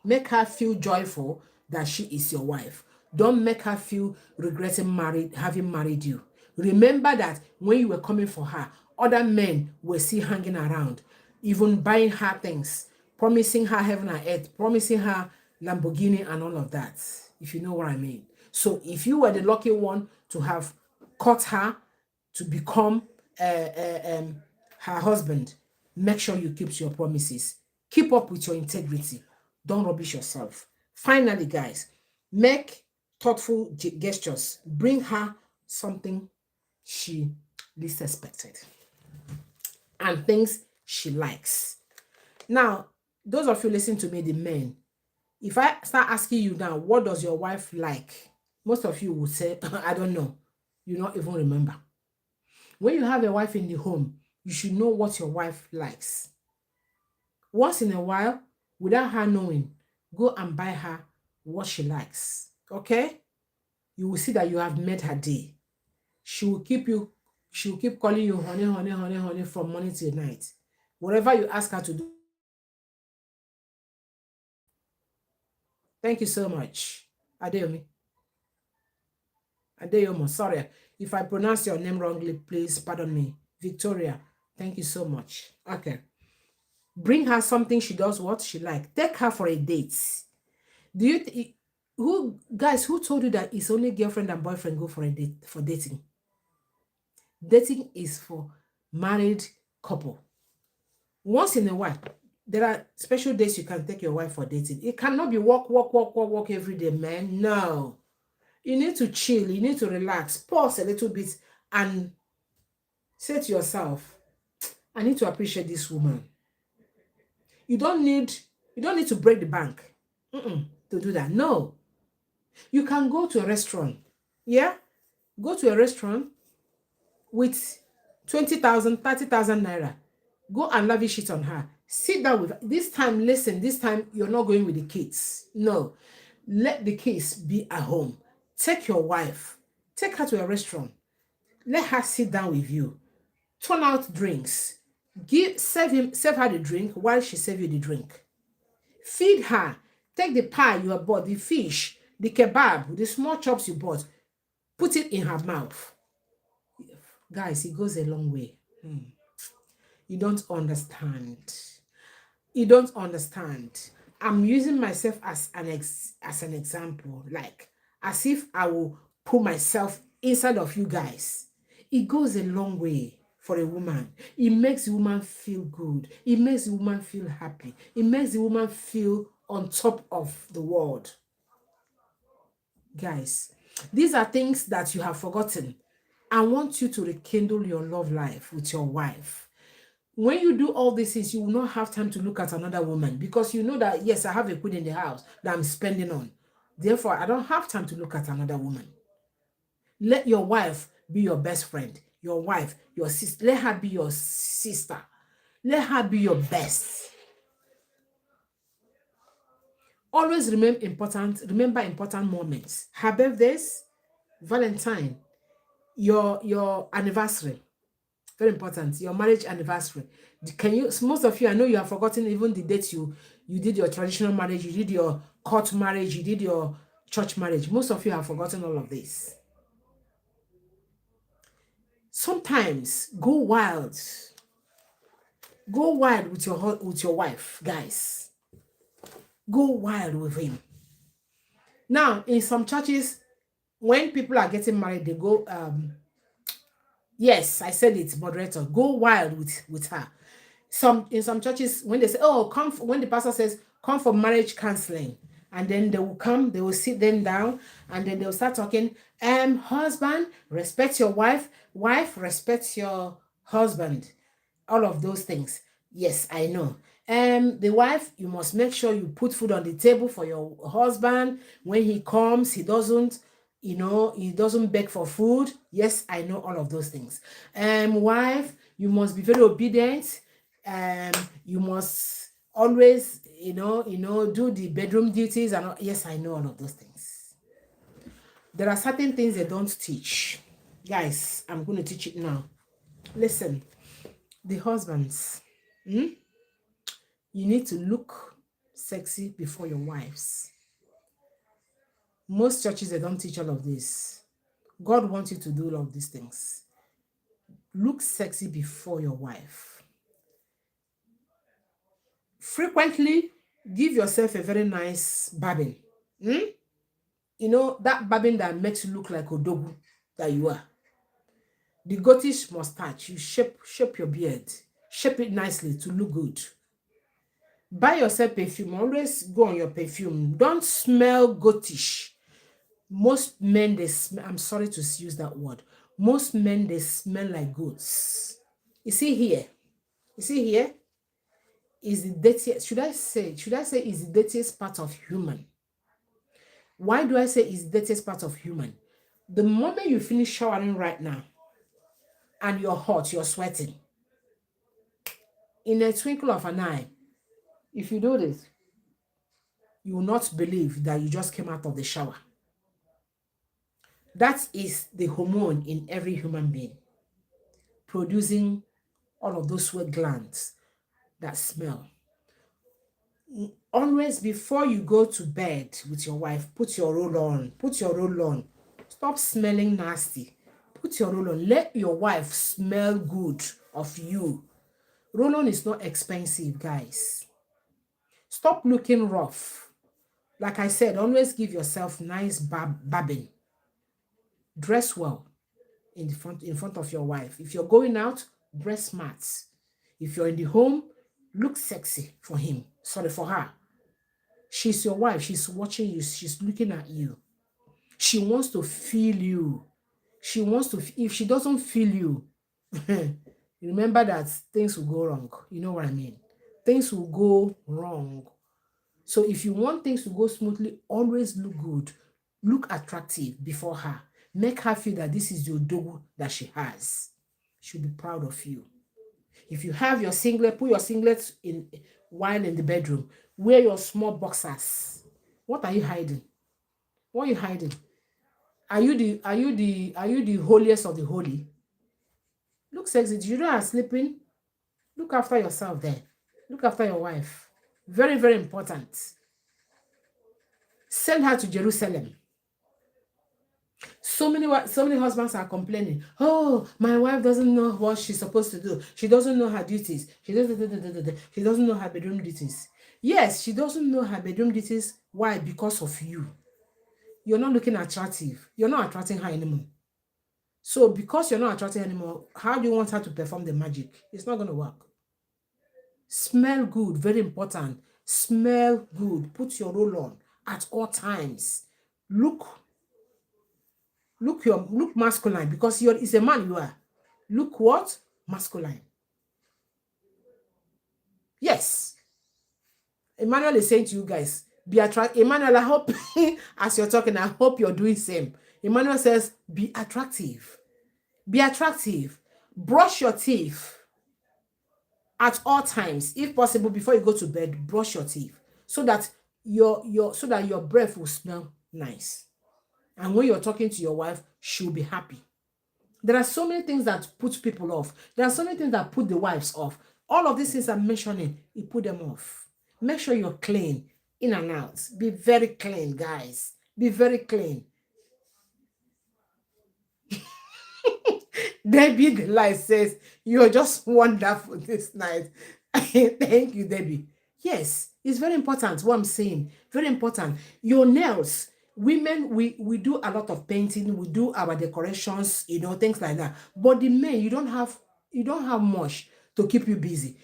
S1: Make her feel joyful that she is your wife. Don't make her feel regretting having married you. Remember that when you were coming for her, other men were still hanging around, even buying her things, promising her heaven and earth, promising her Lamborghini and all of that, if you know what I mean. So if you were the lucky one to have caught her to become her husband, make sure you keep to your promises. Keep up with your integrity. Don't rubbish yourself. Finally, guys, make thoughtful gestures. Bring her something she least expected and things she likes. Now, those of you listening to me, the men, if I start asking you now, what does your wife like? Most of you will say, I don't know. You not even remember. When you have a wife in the home, you should know what your wife likes. Once in a while, without her knowing, go and buy her what she likes. Okay? You will see that you have made her day. She will keep calling you honey, honey, honey, honey from morning till night. Whatever you ask her to do. Thank you so much. Adeyomi. Adeyomo, sorry. If I pronounce your name wrongly, please pardon me. Victoria, thank you so much. Okay. Bring her something she does what she like. Take her for a date. Do you who told you that it's only girlfriend and boyfriend go for a date for dating? Dating is for married couple. Once in a while, there are special days you can take your wife for dating. It cannot be walk every day, man. No. You need to chill, you need to relax, pause a little bit and say to yourself, I need to appreciate this woman. You don't need to break the bank to do that. No. You can go to a restaurant. Yeah? Go to a restaurant with 20,000, 30,000 naira. Go and lavish it on her. Sit down with her. This time, listen, this time you're not going with the kids. No. Let the kids be at home. Take your wife. Take her to a restaurant. Let her sit down with you. Turn out drinks. Serve her the drink while she serve you the drink. Feed her. Take the pie you have bought, the fish, the kebab, the small chops you bought. Put it in her mouth. Guys, it goes a long way. You don't understand. You don't understand. I'm using myself as an example, like as if I will put myself inside of you guys. It goes a long way for a woman. It makes the woman feel good. It makes the woman feel happy. It makes the woman feel on top of the world. Guys, these are things that you have forgotten. I want you to rekindle your love life with your wife. When you do all these things, you will not have time to look at another woman, because you know that, yes, I have a queen in the house that I'm spending on. Therefore, I don't have time to look at another woman. Let your wife be your best friend. Your wife, your sister. Let her be your sister. Let her be your best. Always remember important moments. Her birthdays, Valentine, your anniversary. Very important. Your marriage anniversary. Can you? Most of you, I know you have forgotten even the date you did your traditional marriage, you did your court marriage, you did your church marriage. Most of you have forgotten all of this. Sometimes go wild. Go wild with your wife, guys. Go wild with him. Now, in some churches, when people are getting married, they go, yes, I said it, moderator, go wild with her. In some churches, when they say, oh, when the pastor says, come for marriage counseling, and then they will sit them down, and then they'll start talking, husband, respect your wife, respect your husband, all of those things. Yes, I know. The wife, you must make sure you put food on the table for your husband. When he comes, he doesn't beg for food. Yes, I know all of those things. Wife, you must be very obedient. You must always, do the bedroom duties, and yes, I know all of those things. There are certain things they don't teach. Guys, I'm going to teach it now. Listen, the husbands, you need to look sexy before your wives. Most churches, they don't teach all of this. God wants you to do all of these things. Look sexy before your wife. Frequently, give yourself a very nice bobbing. That bobbing that makes you look like Odogu that you are. The goatish mustache, you shape your beard. Shape it nicely to look good. Buy yourself perfume. Always go on your perfume. Don't smell goatish. Most men, they smell, I'm sorry to use that word. Most men, they smell like goats. You see here is the dirtiest, should I say is the dirtiest part of human. Why do I say is the dirtiest part of human? The moment you finish showering right now and you're hot, you're sweating, in a twinkle of an eye, if you do this, you will not believe that you just came out of the shower. That is the hormone in every human being, producing all of those sweat glands that smell. Always, before you go to bed with your wife, put your roll on. Stop smelling nasty. Put your roll on. Let your wife smell good of you. Roll on is not expensive, guys. Stop looking rough. Like I said, always give yourself nice bobbing. Dress well in front of your wife. If you're going out, dress smart. If you're in the home, look sexy for him. Sorry, for her. She's your wife. She's watching you. She's looking at you. She wants to feel you. She wants to, if she doesn't feel you, remember that things will go wrong. You know what I mean? Things will go wrong. So if you want things to go smoothly, always look good. Look attractive before her. Make her feel that this is the Odogu that she has. She'll be proud of you. If you have your singlet, put your singlet in while in the bedroom. Wear your small boxers. What are you hiding? What are you hiding? Are you the holiest of the holy? Look sexy. You know are sleeping. Look after yourself there. Look after your wife. Very, very important. Send her to Jerusalem. So many husbands are complaining. Oh, my wife doesn't know what she's supposed to do. She doesn't know her duties. She doesn't know her bedroom duties. Yes, she doesn't know her bedroom duties. Why? Because of you. You're not looking attractive. You're not attracting her anymore. So because you're not attracting her anymore, how do you want her to perform the magic? It's not going to work. Smell good. Very important. Smell good. Put your roll on at all times. Look masculine, because it's a man you are. Look what? Masculine. Yes. Emmanuel is saying to you guys, be attractive. Emmanuel, I hope as you're talking, I hope you're doing same. Emmanuel says, be attractive. Be attractive. Brush your teeth at all times. If possible, before you go to bed, brush your teeth so that your breath will smell nice. And when you're talking to your wife, she'll be happy. There are so many things that put people off. There are so many things that put the wives off. All of these things I'm mentioning, it put them off. Make sure you're clean in and out. Be very clean, guys. Be very clean. Debbie Delight says, you're just wonderful this night. Thank you, Debbie. Yes, it's very important. What I'm saying, very important. Your nails, women, we do a lot of painting, we do our decorations, things like that. But the men, you don't have much to keep you busy.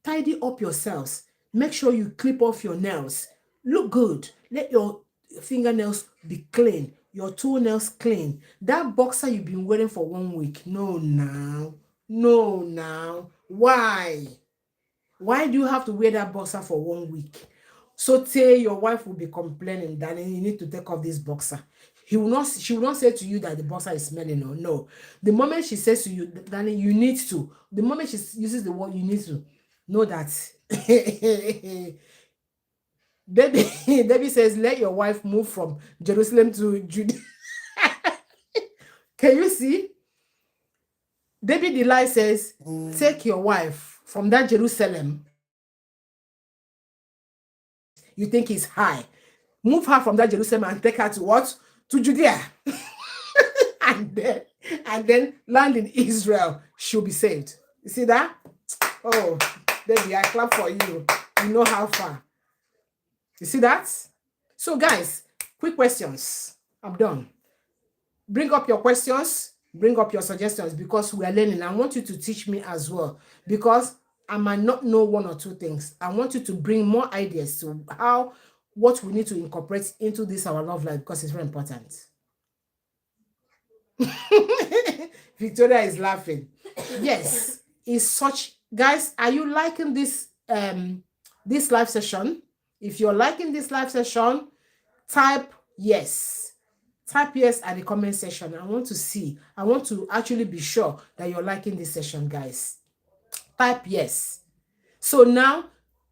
S1: Tidy up yourselves. Make sure you clip off your nails. Look good. Let your fingernails be clean. Your toenails clean. That boxer you've been wearing for 1 week. No, now. No, now. Why? Why do you have to wear that boxer for 1 week? So say your wife will be complaining, darling, you need to take off this boxer. She will not say to you that the boxer is smelling or no. The moment she says to you, darling, you need to, the moment she uses the word you need to, know that Debbie says, let your wife move from Jerusalem to Judea. Can you see? Debbie Delight says, take your wife from that Jerusalem you think is high. Move her from that Jerusalem and take her to what? To Judea. and then land in Israel. She'll be saved. You see that? Oh, Debbie, I clap for you. You know how far. You see that? So, guys, quick questions. I'm done. Bring up your questions. Bring up your suggestions because we are learning. I want you to teach me as well because I might not know one or two things. I want you to bring more ideas to what we need to incorporate into this our love life because it's very important. Victoria is laughing. Yes, it's such. Guys, are you liking this live session? If you're liking this live session, type yes. Type yes at the comment section. I want to actually be sure that you're liking this session, guys. Type yes. So now,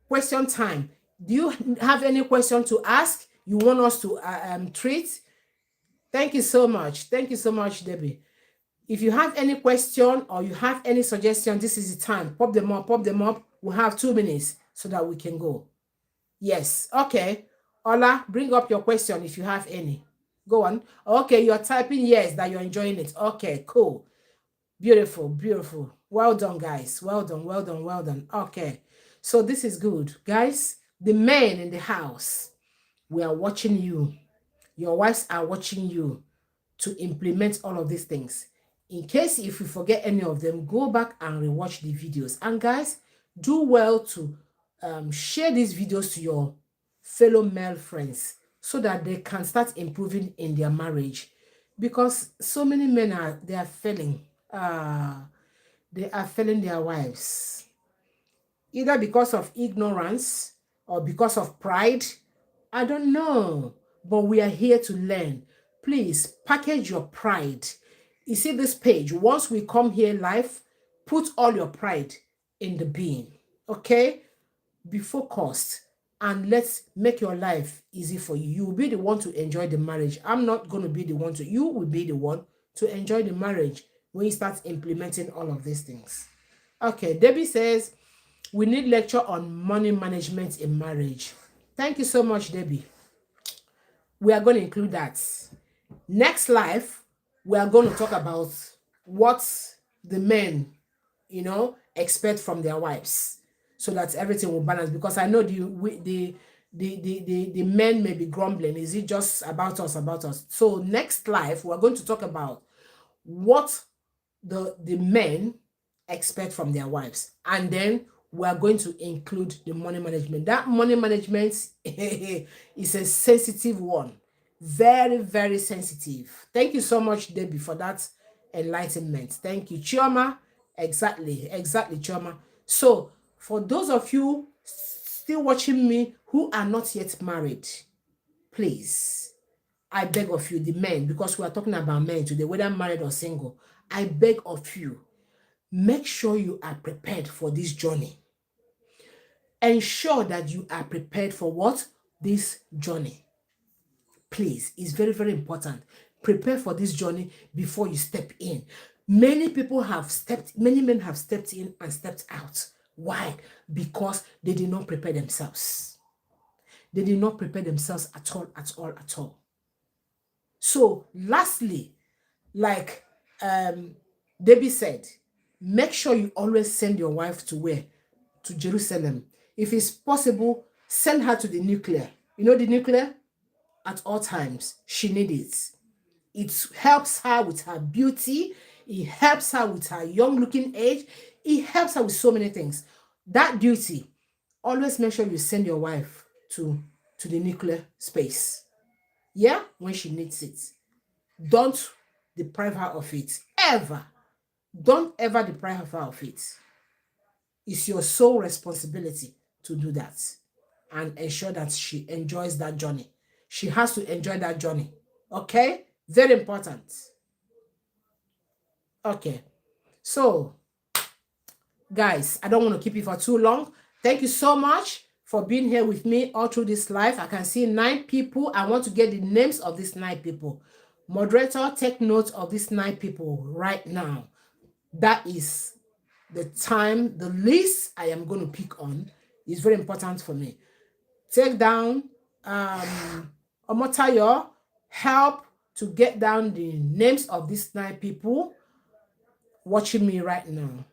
S1: question time. Do you have any question to ask? You want us to treat? Thank you so much. Thank you so much, Debbie. If you have any question or you have any suggestion, this is the time. Pop them up, pop them up. We'll have 2 minutes so that we can go. Yes. Okay. Ola, bring up your question if you have any. Go on. Okay, you're typing yes, that you're enjoying it. Okay, cool. Beautiful, beautiful. Well done, guys. Well done, well done, well done. Okay. So this is good. Guys, the men in the house, we are watching you. Your wives are watching you to implement all of these things. In case if you forget any of them, go back and rewatch the videos. And guys, do well to share these videos to your fellow male friends so that they can start improving in their marriage. Because so many men are failing. They are failing their wives. Either because of ignorance or because of pride. I don't know. But we are here to learn. Please package your pride. You see this page, once we come here live, put all your pride in the bin, okay? Be focused and let's make your life easy for you. You will be the one to enjoy the marriage. I'm not going to be the one to, you will be the one to enjoy the marriage when you start implementing all of these things. Okay, Debbie says, we need lecture on money management in marriage. Thank you so much, Debbie. We are going to include that. Next live, we are going to talk about what the men, expect from their wives so that everything will balance. Because I know the men may be grumbling. Is it just about us, about us? So next live, we're going to talk about what the men expect from their wives. And then we are going to include the money management. That money management is a sensitive one. Very, very sensitive. Thank you so much, Debbie, for that enlightenment. Thank you, Chioma. Exactly, Chioma. So, for those of you still watching me who are not yet married, please I beg of you, the men, because we are talking about men today, whether married or single, I beg of you, make sure you are prepared for this journey. Ensure that you are prepared for what? This journey. Please, it's very, very important. Prepare for this journey before you step in. Many men have stepped in and stepped out. Why? Because they did not prepare themselves. They did not prepare themselves at all, at all, at all. So lastly, like Debbie said, make sure you always send your wife to where? To Jerusalem. If it's possible, send her to the nuclear. You know the nuclear? At all times. She needs it. It helps her with her beauty. It helps her with her young looking age. It helps her with so many things. That duty, always make sure you send your wife to the nuclear space. Yeah, when she needs it. Don't deprive her of it. Ever. Don't ever deprive her of it. It's your sole responsibility to do that and ensure that she enjoys that journey. She has to enjoy that journey. Okay? Very important. Okay. So, guys, I don't want to keep you for too long. Thank you so much for being here with me all through this live. I can see 9 people. I want to get the names of these 9 people. Moderator, take note of these 9 people right now. That is the time, the list I am going to pick on is very important for me. Take down Omotayo, help to get down the names of these 9 people watching me right now.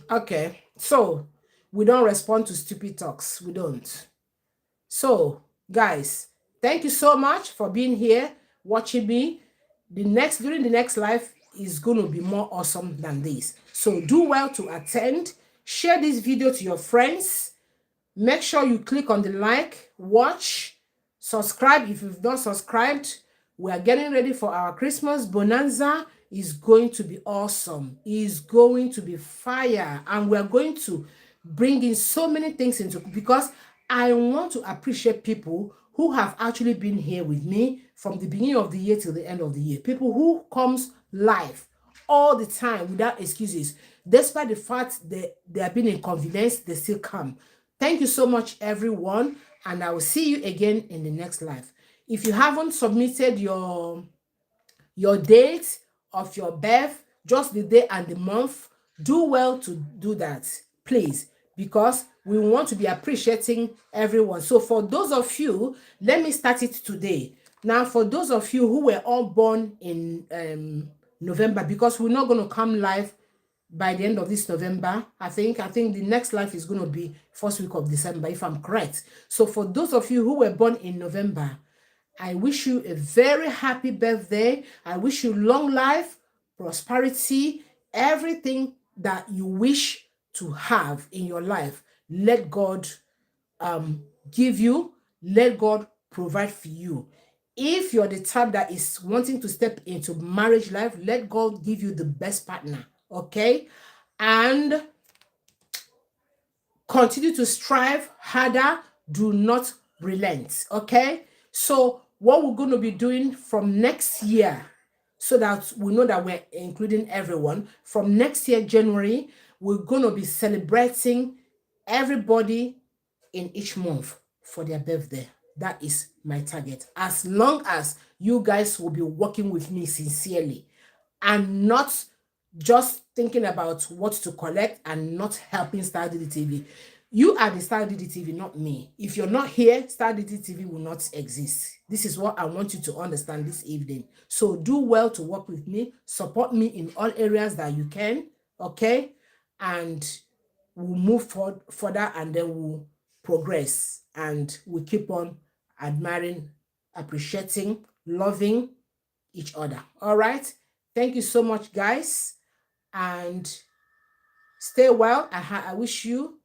S1: Okay, so we don't respond to stupid talks. We don't. So, guys, thank you so much for being here, watching me. During the next live is going to be more awesome than this. So do well to attend. Share this video to your friends. Make sure you click on the like, watch, subscribe if you've not subscribed. We are getting ready for our Christmas bonanza. Is going to be awesome. Is going to be fire. And we're going to bring in so many things into, because I want to appreciate people who have actually been here with me from the beginning of the year till the end of the year. People who comes live all the time without excuses. Despite the fact that they have been inconvenienced, they still come. Thank you so much, everyone. And I will see you again in the next live. If you haven't submitted your date of your birth, just the day and the month, do well to do that, please, because we want to be appreciating everyone. So for those of you, let me start it today. Now, for those of you who were all born in November, because we're not going to come live by the end of this November, I think the next live is going to be first week of December, if I'm correct. So for those of you who were born in November, I wish you a very happy birthday. I wish you long life, prosperity, everything that you wish to have in your life. Let God give you. Let God provide for you. If you're the type that is wanting to step into marriage life, let God give you the best partner. Okay? And continue to strive harder. Do not relent. Okay? So what we're going to be doing from next year, so that we know that we're including everyone, from next year, January, we're going to be celebrating everybody in each month for their birthday. That is my target. As long as you guys will be working with me sincerely and not just thinking about what to collect and not helping Star DD TV. You are the Star DD TV, not me. If you're not here, Star DD TV will not exist. This is what I want you to understand this evening. So do well to work with me. Support me in all areas that you can, okay? And we'll move forward further, and then we'll progress. And we'll keep on admiring, appreciating, loving each other. All right? Thank you so much, guys. And stay well. I wish you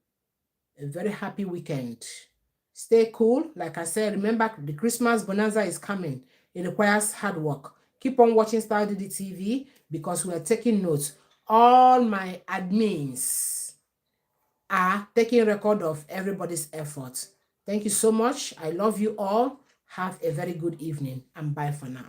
S1: a very happy weekend. Stay cool. Like I said, remember the Christmas bonanza is coming. It requires hard work. Keep on watching Star DD TV because we are taking notes. All my admins, are taking record of everybody's efforts. Thank you so much. I love you all. Have a very good evening and bye for now.